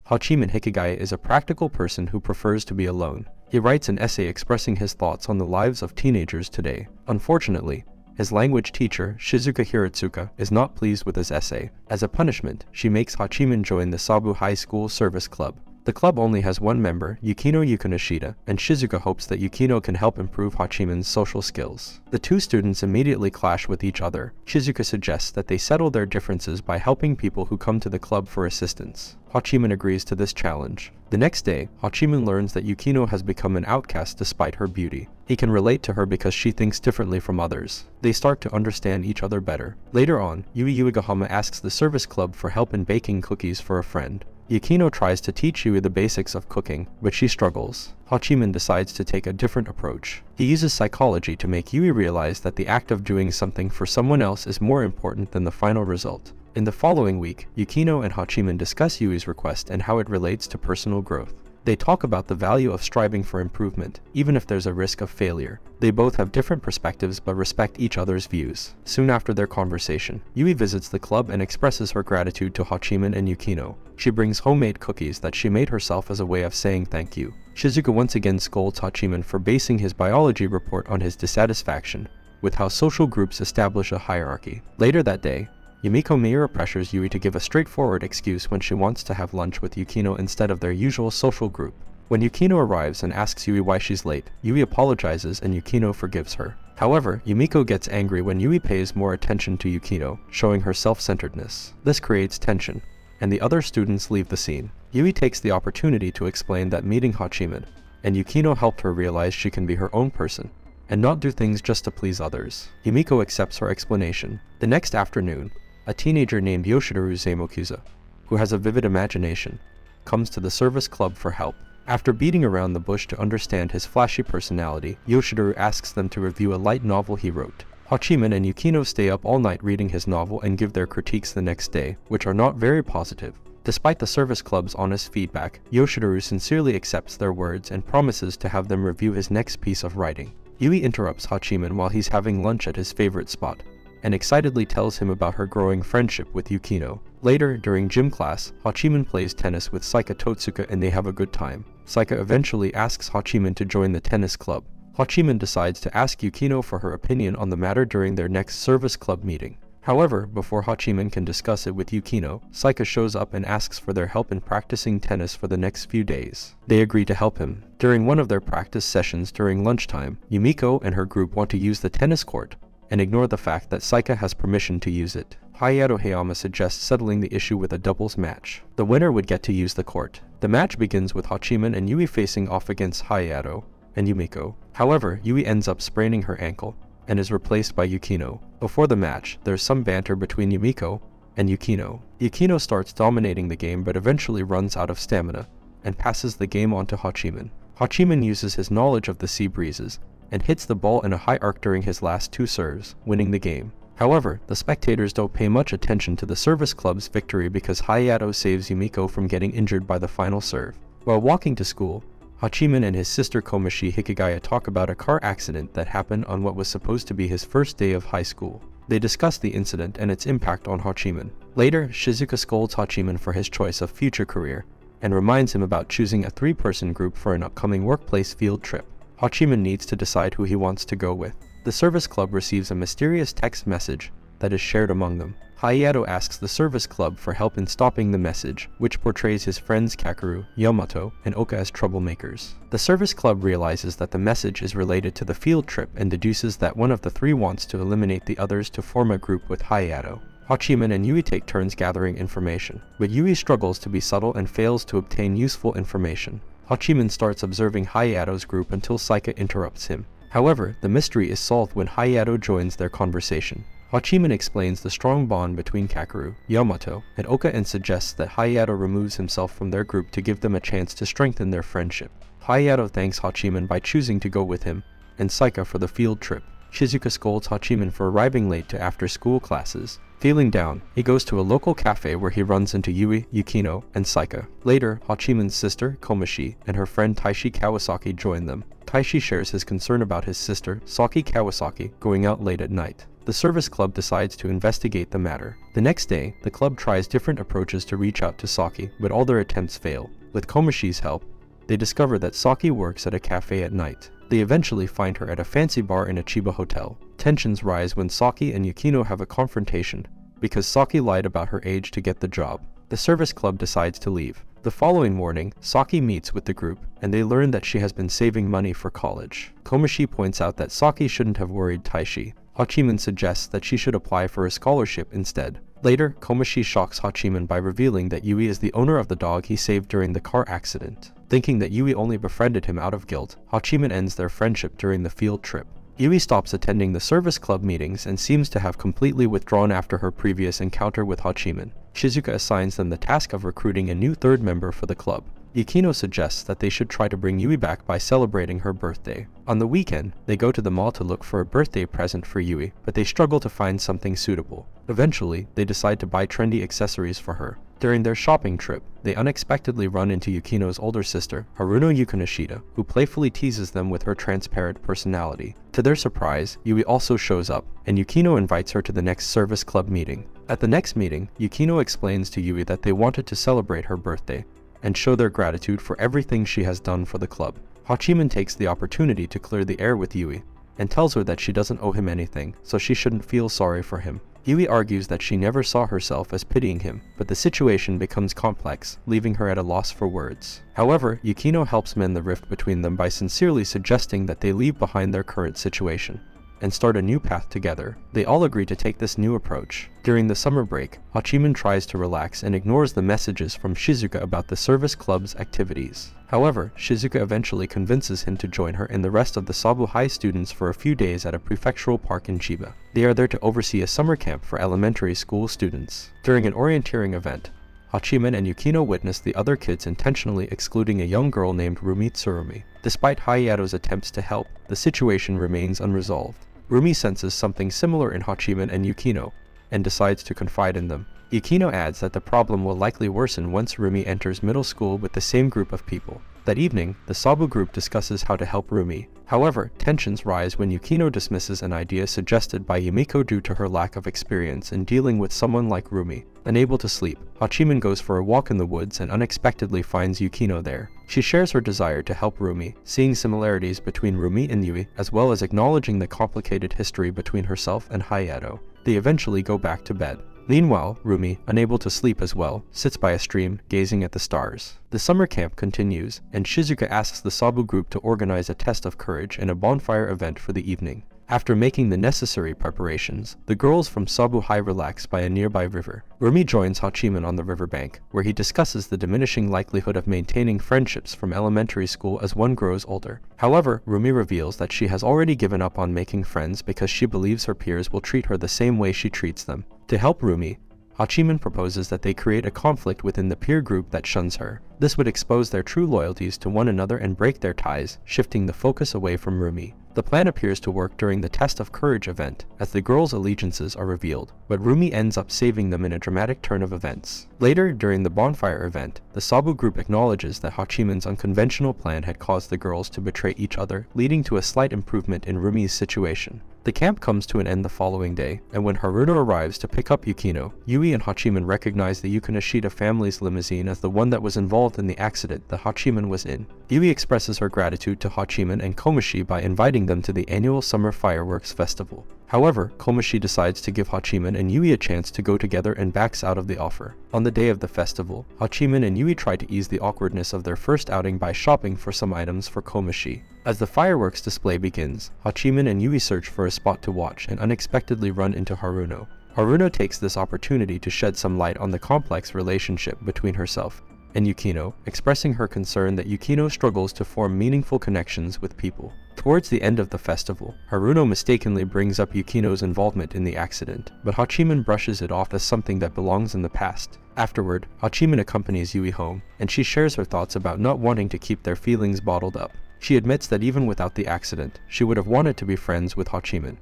Hachiman Hikigaya is a practical person who prefers to be alone. He writes an essay expressing his thoughts on the lives of teenagers today. Unfortunately, his language teacher, Shizuka Hiratsuka, is not pleased with his essay. As a punishment, she makes Hachiman join the Sabu High School Service Club. The club only has one member, Yukino Yukinoshita, and Shizuka hopes that Yukino can help improve Hachiman's social skills. The two students immediately clash with each other. Shizuka suggests that they settle their differences by helping people who come to the club for assistance. Hachiman agrees to this challenge. The next day, Hachiman learns that Yukino has become an outcast despite her beauty. He can relate to her because she thinks differently from others. They start to understand each other better. Later on, Yui Uegahama asks the service club for help in baking cookies for a friend. Yukino tries to teach Yui the basics of cooking, but she struggles. Hachiman decides to take a different approach. He uses psychology to make Yui realize that the act of doing something for someone else is more important than the final result. In the following week, Yukino and Hachiman discuss Yui's request and how it relates to personal growth. They talk about the value of striving for improvement, even if there's a risk of failure. They both have different perspectives but respect each other's views. Soon after their conversation, Yui visits the club and expresses her gratitude to Hachiman and Yukino. She brings homemade cookies that she made herself as a way of saying thank you. Shizuka once again scolds Hachiman for basing his biology report on his dissatisfaction with how social groups establish a hierarchy. Later that day, Yumiko Miura pressures Yui to give a straightforward excuse when she wants to have lunch with Yukino instead of their usual social group. When Yukino arrives and asks Yui why she's late, Yui apologizes and Yukino forgives her. However, Yumiko gets angry when Yui pays more attention to Yukino, showing her self-centeredness. This creates tension, and the other students leave the scene. Yui takes the opportunity to explain that meeting Hachiman and Yukino helped her realize she can be her own person and not do things just to please others. Yumiko accepts her explanation. The next afternoon, a teenager named Yoshiteru Zemokuza, who has a vivid imagination, comes to the service club for help. After beating around the bush to understand his flashy personality, Yoshiteru asks them to review a light novel he wrote. Hachiman and Yukino stay up all night reading his novel and give their critiques the next day, which are not very positive. Despite the service club's honest feedback, Yoshiteru sincerely accepts their words and promises to have them review his next piece of writing. Yui interrupts Hachiman while he's having lunch at his favorite spot, and excitedly tells him about her growing friendship with Yukino. Later, during gym class, Hachiman plays tennis with Saika Totsuka and they have a good time. Saika eventually asks Hachiman to join the tennis club. Hachiman decides to ask Yukino for her opinion on the matter during their next service club meeting. However, before Hachiman can discuss it with Yukino, Saika shows up and asks for their help in practicing tennis for the next few days. They agree to help him. During one of their practice sessions during lunchtime, Yumiko and her group want to use the tennis court and ignore the fact that Saika has permission to use it. Hayato Hayama suggests settling the issue with a doubles match. The winner would get to use the court. The match begins with Hachiman and Yui facing off against Hayato and Yumiko. However, Yui ends up spraining her ankle and is replaced by Yukino. Before the match, there's some banter between Yumiko and Yukino. Yukino starts dominating the game but eventually runs out of stamina and passes the game on to Hachiman. Hachiman uses his knowledge of the sea breezes and hits the ball in a high arc during his last two serves, winning the game. However, the spectators don't pay much attention to the service club's victory because Hayato saves Yumiko from getting injured by the final serve. While walking to school, Hachiman and his sister Komashi Hikigaya talk about a car accident that happened on what was supposed to be his first day of high school. They discuss the incident and its impact on Hachiman. Later, Shizuka scolds Hachiman for his choice of future career and reminds him about choosing a 3-person group for an upcoming workplace field trip. Hachiman needs to decide who he wants to go with. The service club receives a mysterious text message that is shared among them. Hayato asks the service club for help in stopping the message, which portrays his friends Kakeru, Yamato, and Oka as troublemakers. The service club realizes that the message is related to the field trip and deduces that one of the 3 wants to eliminate the others to form a group with Hayato. Hachiman and Yui take turns gathering information, but Yui struggles to be subtle and fails to obtain useful information. Hachiman starts observing Hayato's group until Saika interrupts him. However, the mystery is solved when Hayato joins their conversation. Hachiman explains the strong bond between Kakeru, Yamato, and Oka and suggests that Hayato removes himself from their group to give them a chance to strengthen their friendship. Hayato thanks Hachiman by choosing to go with him, and Saika for the field trip. Shizuka scolds Hachiman for arriving late to after-school classes. Feeling down, he goes to a local cafe where he runs into Yui, Yukino, and Saika. Later, Hachiman's sister, Komashi, and her friend Taishi Kawasaki join them. Taishi shares his concern about his sister, Saki Kawasaki, going out late at night. the service club decides to investigate the matter. The next day, the club tries different approaches to reach out to Saki, but all their attempts fail. With Komoshi's help, they discover that Saki works at a cafe at night. They eventually find her at a fancy bar in a Chiba hotel. Tensions rise when Saki and Yukino have a confrontation, because Saki lied about her age to get the job. The service club decides to leave. The following morning, Saki meets with the group, and they learn that she has been saving money for college. Komoshi points out that Saki shouldn't have worried Taishi. Hachiman suggests that she should apply for a scholarship instead. Later, Komoshi shocks Hachiman by revealing that Yui is the owner of the dog he saved during the car accident. Thinking that Yui only befriended him out of guilt, Hachiman ends their friendship during the field trip. Yui stops attending the service club meetings and seems to have completely withdrawn after her previous encounter with Hachiman. Shizuka assigns them the task of recruiting a new third member for the club. Yukino suggests that they should try to bring Yui back by celebrating her birthday. On the weekend, they go to the mall to look for a birthday present for Yui, but they struggle to find something suitable. Eventually, they decide to buy trendy accessories for her. During their shopping trip, they unexpectedly run into Yukino's older sister, Yukino Yukinoshita, who playfully teases them with her transparent personality. To their surprise, Yui also shows up, and Yukino invites her to the next service club meeting. At the next meeting, Yukino explains to Yui that they wanted to celebrate her birthday, and show their gratitude for everything she has done for the club. Hachiman takes the opportunity to clear the air with Yui, and tells her that she doesn't owe him anything, so she shouldn't feel sorry for him. Yui argues that she never saw herself as pitying him, but the situation becomes complex, leaving her at a loss for words. However, Yukino helps mend the rift between them by sincerely suggesting that they leave behind their current situation and start a new path together. They all agree to take this new approach. During the summer break, Hachiman tries to relax and ignores the messages from Shizuka about the service club's activities. However, Shizuka eventually convinces him to join her and the rest of the Sabu High students for a few days at a prefectural park in Chiba. They are there to oversee a summer camp for elementary school students. During an orienteering event, Hachiman and Yukino witness the other kids intentionally excluding a young girl named Rumi Tsurumi. Despite Hayato's attempts to help, the situation remains unresolved. Rumi senses something similar in Hachiman and Yukino, and decides to confide in them. Yukino adds that the problem will likely worsen once Rumi enters middle school with the same group of people. That evening, the Sabu group discusses how to help Rumi. However, tensions rise when Yukino dismisses an idea suggested by Yumiko due to her lack of experience in dealing with someone like Rumi. Unable to sleep, Hachiman goes for a walk in the woods and unexpectedly finds Yukino there. She shares her desire to help Rumi, seeing similarities between Rumi and Yui, as well as acknowledging the complicated history between herself and Hayato. They eventually go back to bed. Meanwhile, Rumi, unable to sleep as well, sits by a stream, gazing at the stars. The summer camp continues, and Shizuka asks the Sabu group to organize a test of courage and a bonfire event for the evening. After making the necessary preparations, the girls from Sabu High relax by a nearby river. Rumi joins Hachiman on the riverbank, where he discusses the diminishing likelihood of maintaining friendships from elementary school as one grows older. However, Rumi reveals that she has already given up on making friends because she believes her peers will treat her the same way she treats them. To help Rumi, Hachiman proposes that they create a conflict within the peer group that shuns her. This would expose their true loyalties to one another and break their ties, shifting the focus away from Rumi. The plan appears to work during the Test of Courage event, as the girls' allegiances are revealed, but Rumi ends up saving them in a dramatic turn of events. Later, during the bonfire event, the Sabu group acknowledges that Hachiman's unconventional plan had caused the girls to betray each other, leading to a slight improvement in Rumi's situation. The camp comes to an end the following day, and when Haruno arrives to pick up Yukino, Yui and Hachiman recognize the Yukinoshita family's limousine as the one that was involved in the accident that Hachiman was in. Yui expresses her gratitude to Hachiman and Komoshi by inviting them to the annual summer fireworks festival. However, Komoshi decides to give Hachiman and Yui a chance to go together and backs out of the offer. On the day of the festival, Hachiman and Yui try to ease the awkwardness of their first outing by shopping for some items for Komoshi. As the fireworks display begins, Hachiman and Yui search for a spot to watch and unexpectedly run into Haruno. Haruno takes this opportunity to shed some light on the complex relationship between herself and Yukino, expressing her concern that Yukino struggles to form meaningful connections with people. Towards the end of the festival, Haruno mistakenly brings up Yukino's involvement in the accident, but Hachiman brushes it off as something that belongs in the past. Afterward, Hachiman accompanies Yui home, and she shares her thoughts about not wanting to keep their feelings bottled up. She admits that even without the accident, she would have wanted to be friends with Hachiman,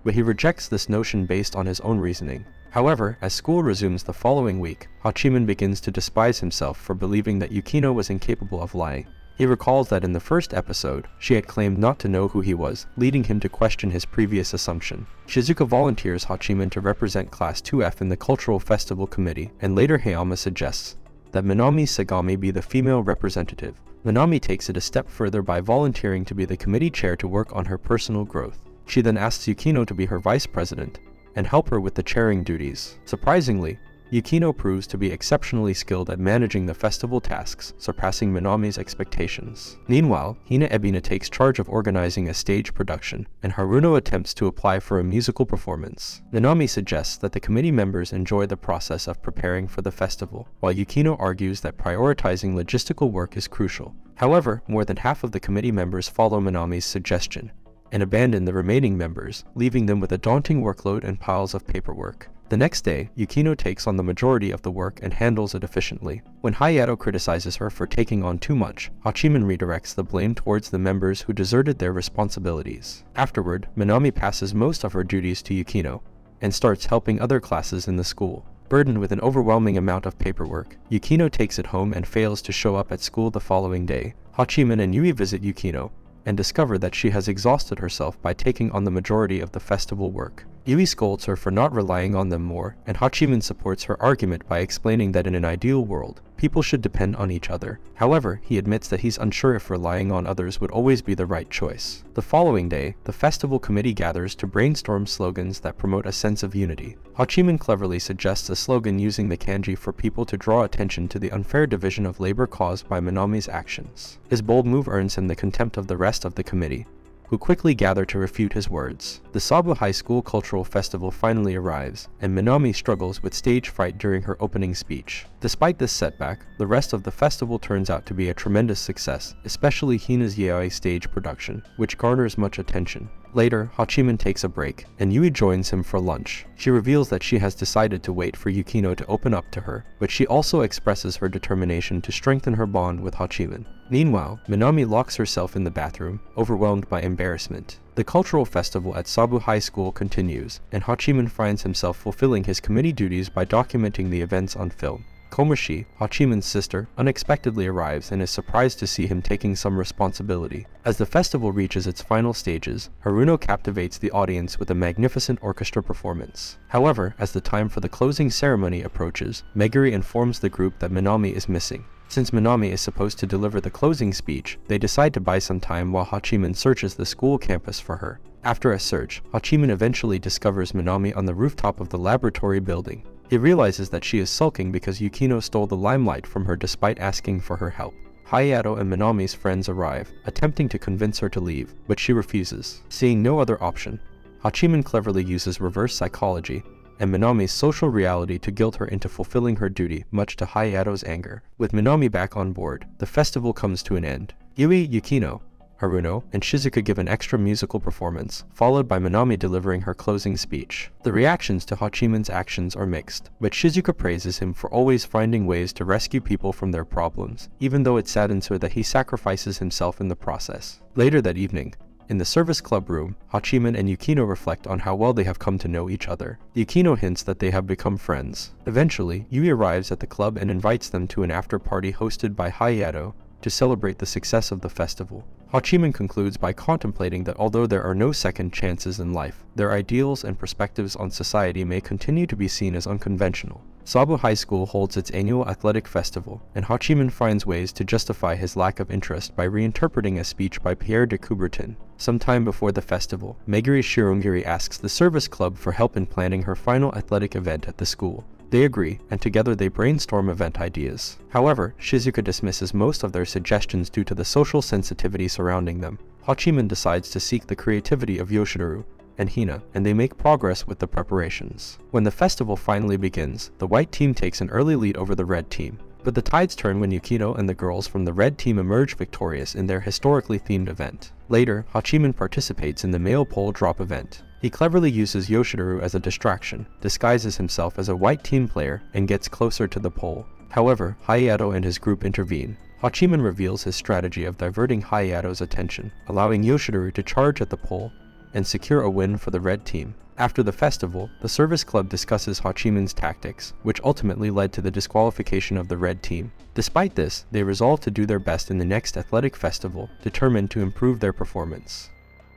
but he rejects this notion based on his own reasoning. However, as school resumes the following week, Hachiman begins to despise himself for believing that Yukino was incapable of lying. He recalls that in the first episode, she had claimed not to know who he was, leading him to question his previous assumption. Shizuka volunteers Hachiman to represent Class 2F in the Cultural Festival Committee, and later Hayama suggests that Minami Sagami be the female representative. Minami takes it a step further by volunteering to be the committee chair to work on her personal growth. She then asks Yukino to be her vice president and help her with the chairing duties. Surprisingly, Yukino proves to be exceptionally skilled at managing the festival tasks, surpassing Minami's expectations. Meanwhile, Hina Ebina takes charge of organizing a stage production, and Haruno attempts to apply for a musical performance. Minami suggests that the committee members enjoy the process of preparing for the festival, while Yukino argues that prioritizing logistical work is crucial. However, more than half of the committee members follow Minami's suggestion, and abandon the remaining members, leaving them with a daunting workload and piles of paperwork. The next day, Yukino takes on the majority of the work and handles it efficiently. When Hayato criticizes her for taking on too much, Hachiman redirects the blame towards the members who deserted their responsibilities. Afterward, Minami passes most of her duties to Yukino, and starts helping other classes in the school. Burdened with an overwhelming amount of paperwork, Yukino takes it home and fails to show up at school the following day. Hachiman and Yui visit Yukino, and discover that she has exhausted herself by taking on the majority of the festival work. Yui scolds her for not relying on them more, and Hachiman supports her argument by explaining that in an ideal world, people should depend on each other. However, he admits that he's unsure if relying on others would always be the right choice. The following day, the festival committee gathers to brainstorm slogans that promote a sense of unity. Hachiman cleverly suggests a slogan using the kanji for people to draw attention to the unfair division of labor caused by Minami's actions. His bold move earns him the contempt of the rest of the committee, who quickly gather to refute his words. The Sabu High School Cultural Festival finally arrives, and Minami struggles with stage fright during her opening speech. Despite this setback, the rest of the festival turns out to be a tremendous success, especially Hina's yaoi stage production, which garners much attention. Later, Hachiman takes a break, and Yui joins him for lunch. She reveals that she has decided to wait for Yukino to open up to her, but she also expresses her determination to strengthen her bond with Hachiman. Meanwhile, Minami locks herself in the bathroom, overwhelmed by embarrassment. The cultural festival at Sabu High School continues, and Hachiman finds himself fulfilling his committee duties by documenting the events on film. Komashi, Hachiman's sister, unexpectedly arrives and is surprised to see him taking some responsibility. As the festival reaches its final stages, Haruno captivates the audience with a magnificent orchestra performance. However, as the time for the closing ceremony approaches, Meguri informs the group that Minami is missing. Since Minami is supposed to deliver the closing speech, they decide to buy some time while Hachiman searches the school campus for her. After a search, Hachiman eventually discovers Minami on the rooftop of the laboratory building. He realizes that she is sulking because Yukino stole the limelight from her despite asking for her help. Hayato and Minami's friends arrive, attempting to convince her to leave, but she refuses. Seeing no other option, Hachiman cleverly uses reverse psychology and Minami's social reality to guilt her into fulfilling her duty, much to Hayato's anger. With Minami back on board, the festival comes to an end. Yui, Yukino, Haruno, and Shizuka give an extra musical performance, followed by Minami delivering her closing speech. The reactions to Hachiman's actions are mixed, but Shizuka praises him for always finding ways to rescue people from their problems, even though it saddens her that he sacrifices himself in the process. Later that evening, in the service club room, Hachiman and Yukino reflect on how well they have come to know each other. Yukino hints that they have become friends. Eventually, Yui arrives at the club and invites them to an after-party hosted by Hayato to celebrate the success of the festival. Hachiman concludes by contemplating that although there are no second chances in life, their ideals and perspectives on society may continue to be seen as unconventional. Sabu High School holds its annual athletic festival, and Hachiman finds ways to justify his lack of interest by reinterpreting a speech by Pierre de Coubertin. Sometime before the festival, Meguri Shirongiri asks the service club for help in planning her final athletic event at the school. They agree, and together they brainstorm event ideas. However, Shizuka dismisses most of their suggestions due to the social sensitivity surrounding them. Hachiman decides to seek the creativity of Yoshiteru and Hina, and they make progress with the preparations. When the festival finally begins, the white team takes an early lead over the red team. But the tides turn when Yukino and the girls from the red team emerge victorious in their historically themed event. Later, Hachiman participates in the male pole drop event. He cleverly uses Yoshiteru as a distraction, disguises himself as a white team player, and gets closer to the pole. However, Hayato and his group intervene. Hachiman reveals his strategy of diverting Hayato's attention, allowing Yoshiteru to charge at the pole and secure a win for the red team. After the festival, the service club discusses Hachiman's tactics, which ultimately led to the disqualification of the red team. Despite this, they resolve to do their best in the next athletic festival, determined to improve their performance.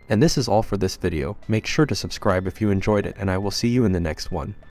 And this is all for this video. Make sure to subscribe if you enjoyed it, and I will see you in the next one.